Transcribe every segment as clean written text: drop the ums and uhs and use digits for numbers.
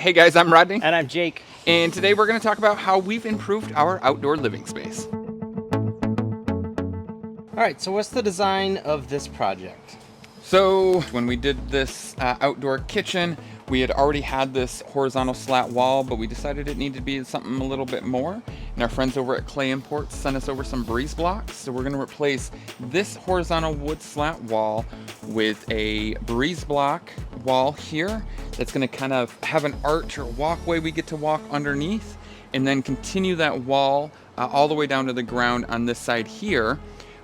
Hey guys, I'm Rodney. And I'm Jake. And today we're going to talk about how we've improved our outdoor living space. Alright, so what's the design of this project? So when we did this outdoor kitchen, we had already had this horizontal slat wall, but we decided it needed to be something a little bit more. And our friends over at Clay Imports sent us over some breeze blocks. So we're going to replace this horizontal wood slat wall with a breeze block wall here that's going to kind of have an arch or walkway we get to walk underneath, and then continue that wall all the way down to the ground on this side here,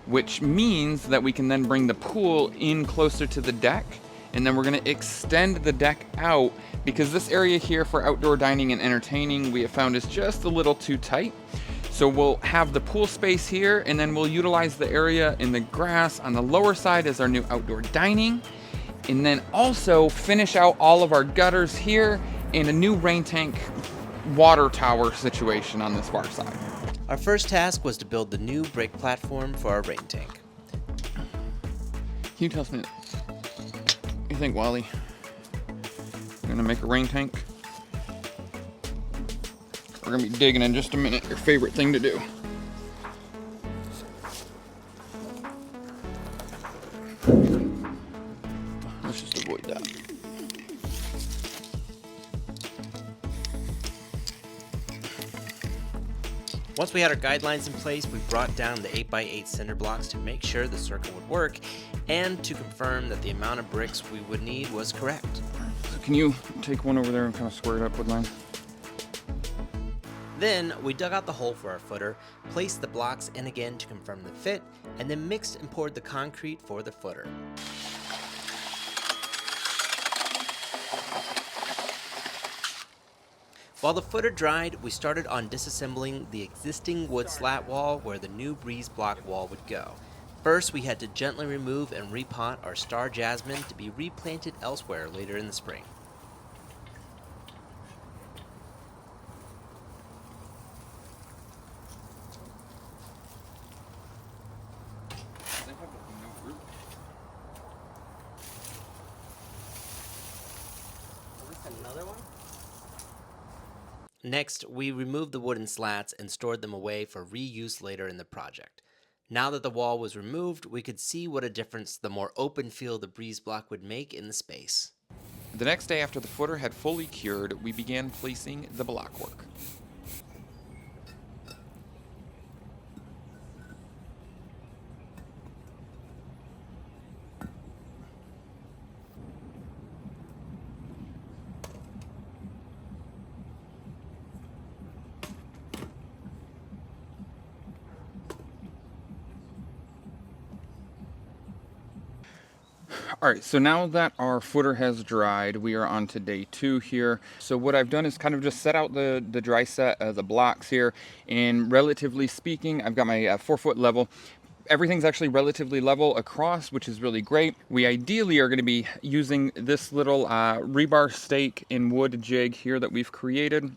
which means that we can then bring the pool in closer to the deck, and then we're going to extend the deck out because this area here for outdoor dining and entertaining we have found is just a little too tight. So we'll have the pool space here, and then we'll utilize the area in the grass on the lower side as our new outdoor dining, and then also finish out all of our gutters here and a new Raintank water tower situation on this far side. Our first task was to build the new brick platform for our rain tank. Can you tell us, what you think, Wally? You're gonna make a rain tank? We're gonna be digging in just a minute. Your favorite thing to do. Let's just avoid that. Once we had our guidelines in place, we brought down the 8x8 cinder blocks to make sure the circle would work and to confirm that the amount of bricks we would need was correct. So can you take one over there and kind of square it up with mine? Then we dug out the hole for our footer, placed the blocks in again to confirm the fit, and then mixed and poured the concrete for the footer. While the footer dried, we started on disassembling the existing wood slat wall where the new breeze block wall would go. First, we had to gently remove and repot our star jasmine to be replanted elsewhere later in the spring. Another one? Next, we removed the wooden slats and stored them away for reuse later in the project. Now that the wall was removed, we could see what a difference the more open feel the breeze block would make in the space. The next day after the footer had fully cured, we began placing the block work. All right, so now that our footer has dried, we are on to day 2 here. So what I've done is kind of just set out the dry set of the blocks here, and relatively speaking, I've got my 4-foot level. Everything's actually relatively level across, which is really great. We ideally are going to be using this little rebar stake and wood jig here that we've created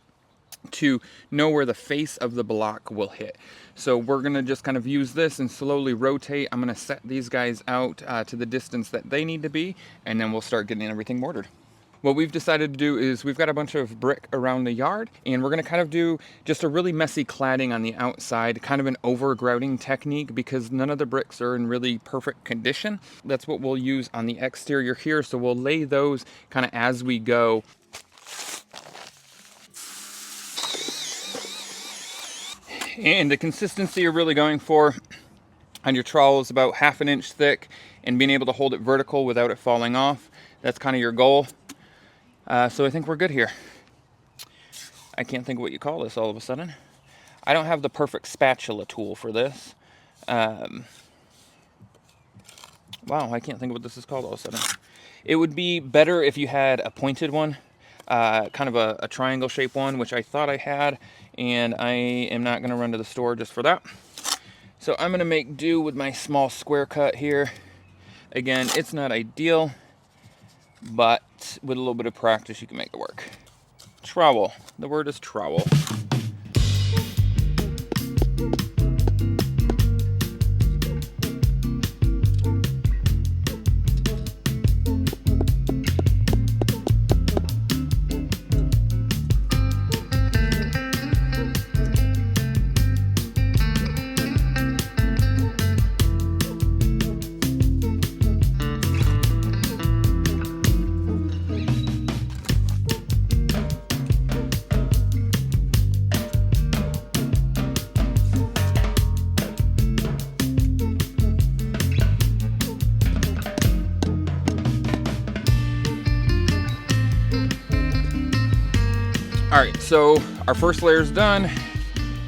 to know where the face of the block will hit. So we're gonna just kind of use this and slowly rotate. I'm gonna set these guys out to the distance that they need to be, and then we'll start getting everything mortared. What we've decided to do is we've got a bunch of brick around the yard, and we're gonna kind of do just a really messy cladding on the outside, kind of an over-grouting technique because none of the bricks are in really perfect condition. That's what we'll use on the exterior here, so we'll lay those kind of as we go. And the consistency you're really going for on your trowel is about 1/2 inch thick, and being able to hold it vertical without it falling off. That's kind of your goal. So I think we're good here. I can't think of what you call this all of a sudden. I don't have the perfect spatula tool for this. Wow, I can't think of what this is called all of a sudden. It would be better if you had a pointed one. Kind of a triangle shaped one, which I thought I had, and I am not going to run to the store just for that. So I'm going to make do with my small square cut here. Again, it's not ideal, but with a little bit of practice you can make it work. Trowel. The word is trowel. All right, so our first layer is done.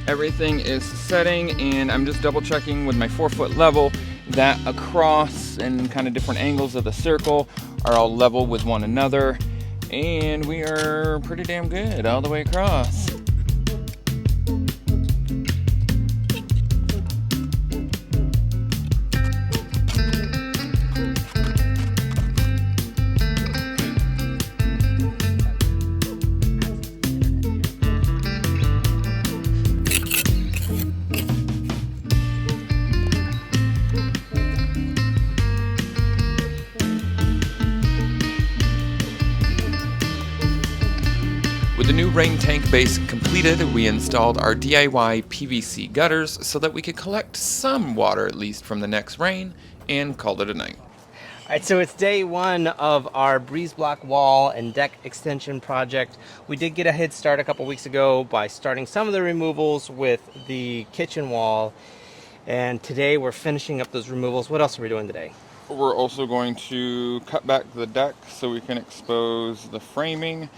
Everything is setting, and I'm just double checking with my 4-foot level that across and kind of different angles of the circle are all level with one another. And we are pretty damn good all the way across. With the new Raintank base completed, we installed our DIY PVC gutters so that we could collect some water at least from the next rain, and called it a night. All right, so it's day one of our breeze block wall and deck extension project. We did get a head start a couple weeks ago by starting some of the removals with the kitchen wall, and today we're finishing up those removals. What else are we doing today? We're also going to cut back the deck so we can expose the framing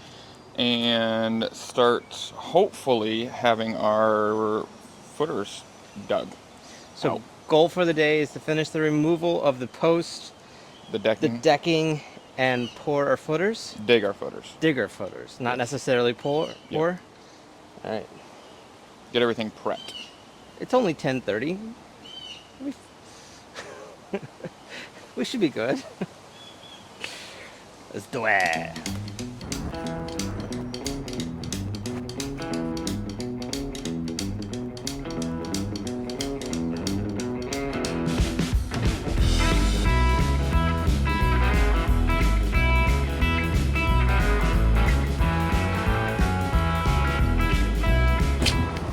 and start hopefully having our footers dug. So goal for the day is to finish the removal of the post, The the decking, and pour our footers. dig our footers. Dig our footers, not necessarily pour. Yeah. All right. Get everything prepped. It's only 10:30. We should be good. Let's do it.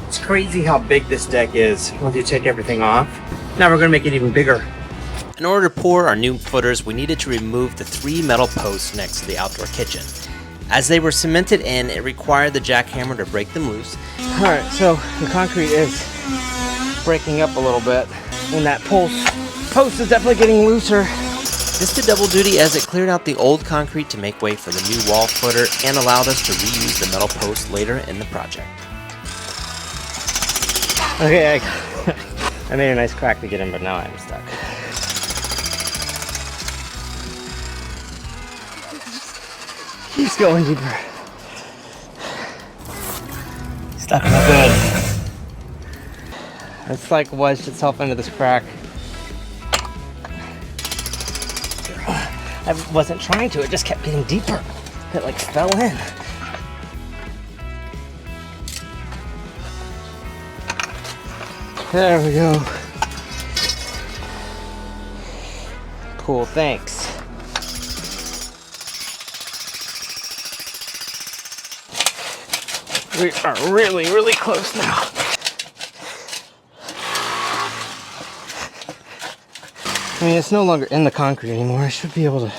It's crazy how big this deck is once you take everything off. Now we're gonna make it even bigger. In order to pour our new footers, we needed to remove the 3 metal posts next to the outdoor kitchen. As they were cemented in, it required the jackhammer to break them loose. All right, so the concrete is breaking up a little bit, and that post is definitely getting looser. This did double duty as it cleared out the old concrete to make way for the new wall footer and allowed us to reuse the metal post later in the project. Okay, I made a nice crack to get in, but now I'm stuck. Keeps going deeper. Stuck real good. It's like wedged itself into this crack. I wasn't trying to, it just kept getting deeper. It like fell in. There we go. Cool, thanks. We are really, really close now. I mean, it's no longer in the concrete anymore. I should be able to.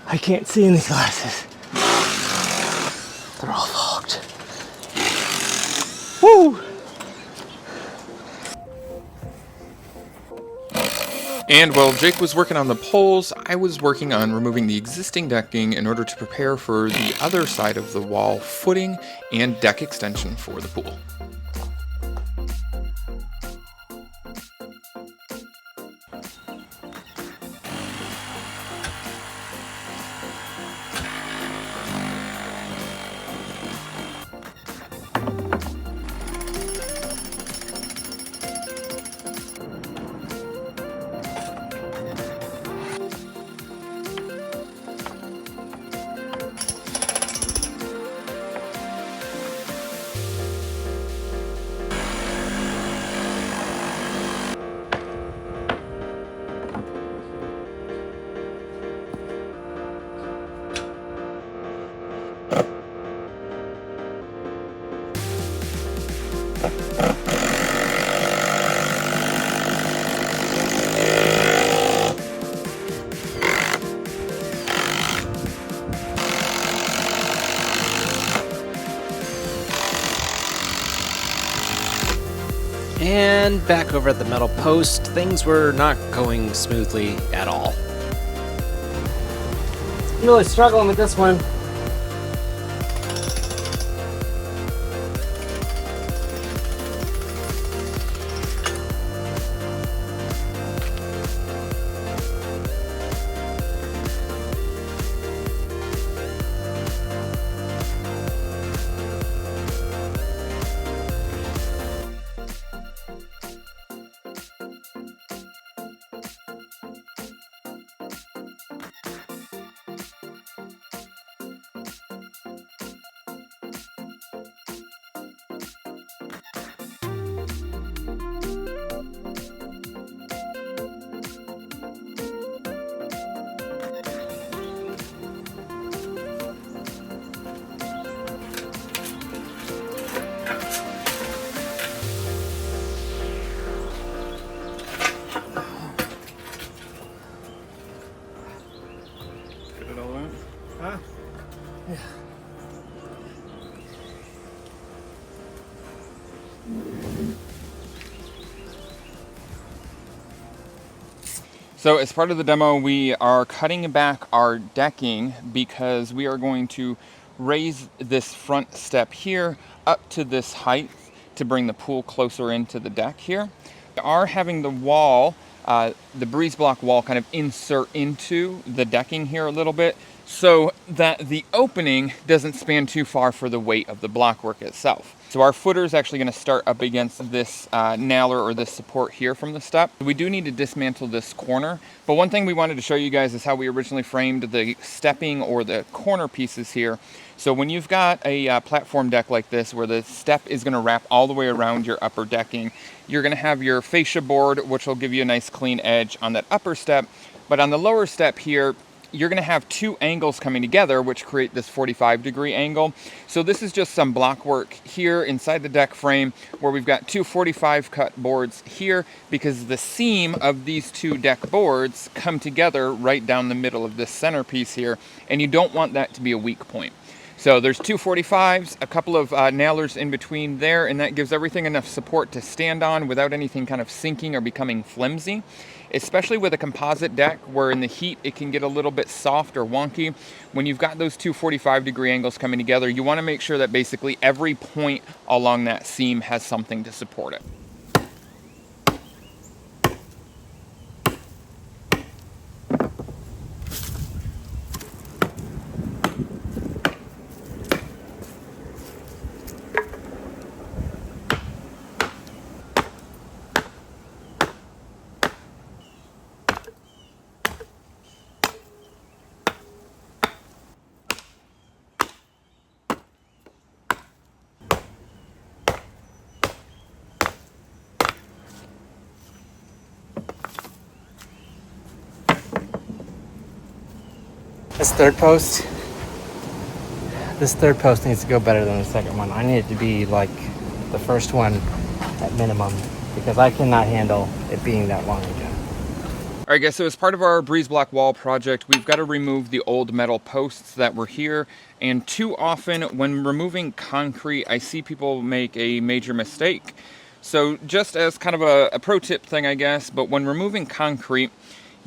I can't see in these glasses. They're all fogged. Woo! And while Jake was working on the poles, I was working on removing the existing decking in order to prepare for the other side of the wall footing and deck extension for the pool. And back over at the metal post, things were not going smoothly at all. I'm really struggling with this one. Get it all out? Huh? Yeah. So as part of the demo, we are cutting back our decking because we are going to raise this front step here up to this height to bring the pool closer into the deck here. We are having the wall, the breeze block wall, kind of insert into the decking here a little bit so that the opening doesn't span too far for the weight of the blockwork itself. So our footer is actually going to start up against this nailer or this support here from the step. We do need to dismantle this corner, but one thing we wanted to show you guys is how we originally framed the stepping or the corner pieces here. So when you've got a platform deck like this where the step is going to wrap all the way around your upper decking, you're going to have your fascia board, which will give you a nice clean edge on that upper step. But on the lower step here, you're going to have two angles coming together, which create this 45-degree angle. So this is just some block work here inside the deck frame where we've got two 45 cut boards here because the seam of these two deck boards come together right down the middle of this centerpiece here, and you don't want that to be a weak point. So there's two 45s, a couple of nailers in between there, and that gives everything enough support to stand on without anything kind of sinking or becoming flimsy. Especially with a composite deck where in the heat it can get a little bit soft or wonky. When you've got those two 45-degree angles coming together, you want to make sure that basically every point along that seam has something to support it. This third post needs to go better than the second one. I need it to be like the first one at minimum because I cannot handle it being that long again. All right, guys, so as part of our breeze block wall project, we've got to remove the old metal posts that were here. And too often when removing concrete, I see people make a major mistake. So just as kind of a pro tip thing, I guess, but when removing concrete,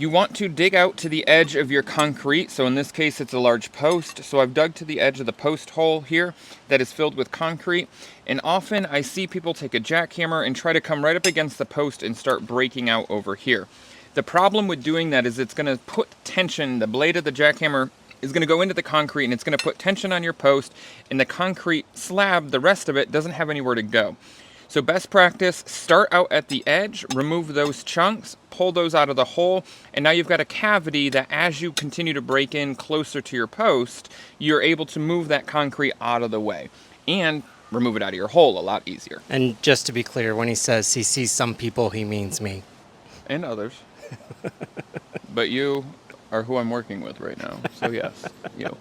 you want to dig out to the edge of your concrete. So in this case, it's a large post. So I've dug to the edge of the post hole here that is filled with concrete. And often I see people take a jackhammer and try to come right up against the post and start breaking out over here. The problem with doing that is it's going to put tension. The blade of the jackhammer is going to go into the concrete and it's going to put tension on your post, and the concrete slab, the rest of it, doesn't have anywhere to go. So best practice, start out at the edge, remove those chunks, pull those out of the hole, and now you've got a cavity that as you continue to break in closer to your post, you're able to move that concrete out of the way and remove it out of your hole a lot easier. And just to be clear, when he says he sees some people, he means me. And others. But you are who I'm working with right now, so yes, you.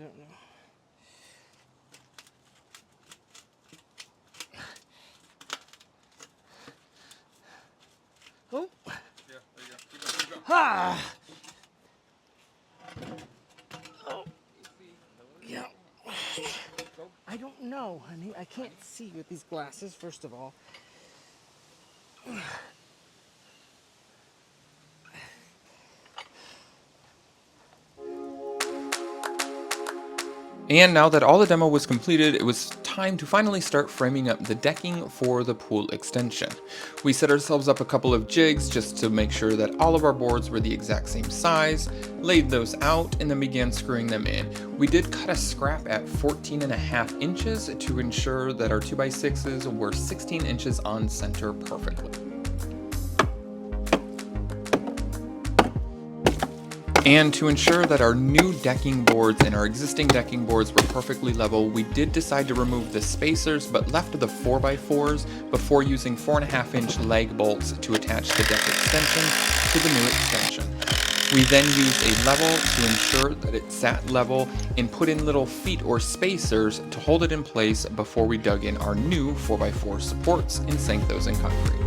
don't know. Oh. Yeah, there you go. Keep going. Ah. Oh. Yeah. I don't know, honey. I can't see with these glasses, first of all. And now that all the demo was completed, it was time to finally start framing up the decking for the pool extension. We set ourselves up a couple of jigs just to make sure that all of our boards were the exact same size, laid those out, and then began screwing them in. We did cut a scrap at 14.5 inches to ensure that our 2x6s were 16 inches on center perfectly. And to ensure that our new decking boards and our existing decking boards were perfectly level, we did decide to remove the spacers but left the 4x4s before using 4.5-inch lag bolts to attach the deck extension to the new extension. We then used a level to ensure that it sat level and put in little feet or spacers to hold it in place before we dug in our new 4x4 supports and sank those in concrete.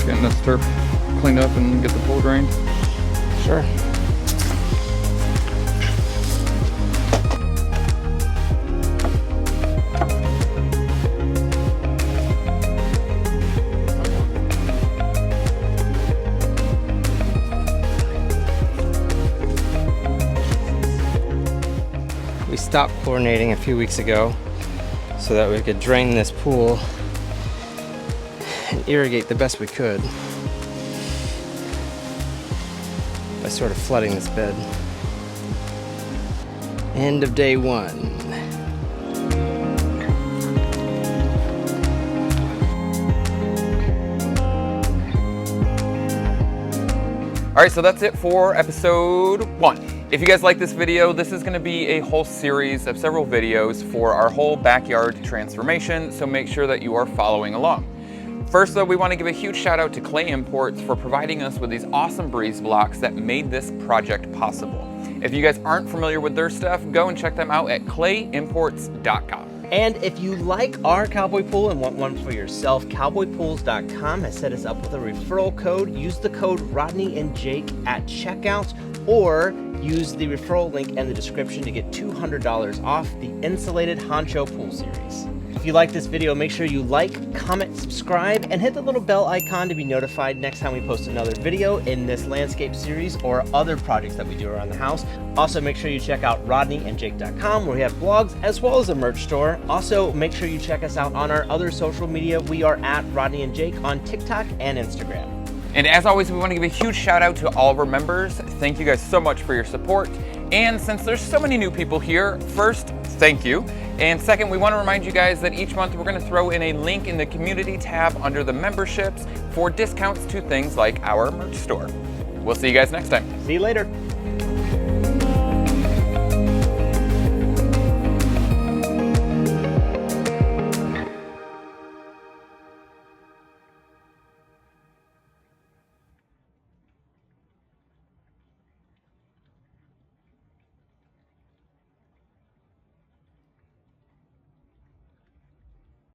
Getting this turf cleaned up and get the pool drained. Sure. We stopped chlorinating a few weeks ago so that we could drain this pool and irrigate the best we could by sort of flooding this bed. End of day one. All right, so that's it for episode 1. If you guys like this video, this is gonna be a whole series of several videos for our whole backyard transformation, so make sure that you are following along. First though, we want to give a huge shout out to Clay Imports for providing us with these awesome breeze blocks that made this project possible. If you guys aren't familiar with their stuff, go and check them out at clayimports.com. And if you like our cowboy pool and want one for yourself, cowboypools.com has set us up with a referral code. Use the code Rodney and Jake at checkout, or use the referral link in the description to get $200 off the insulated Honcho pool series. If you like this video, make sure you like, comment, subscribe, and hit the little bell icon to be notified next time we post another video in this landscape series or other projects that we do around the house. Also, make sure you check out rodneyandjake.com, where we have blogs as well as a merch store. Also, make sure you check us out on our other social media. We are at Rodney and Jake on TikTok and Instagram. And as always, we want to give a huge shout out to all of our members. Thank you guys so much for your support. And since there's so many new people here, first, thank you. And second, we want to remind you guys that each month we're going to throw in a link in the community tab under the memberships for discounts to things like our merch store. We'll see you guys next time. See you later.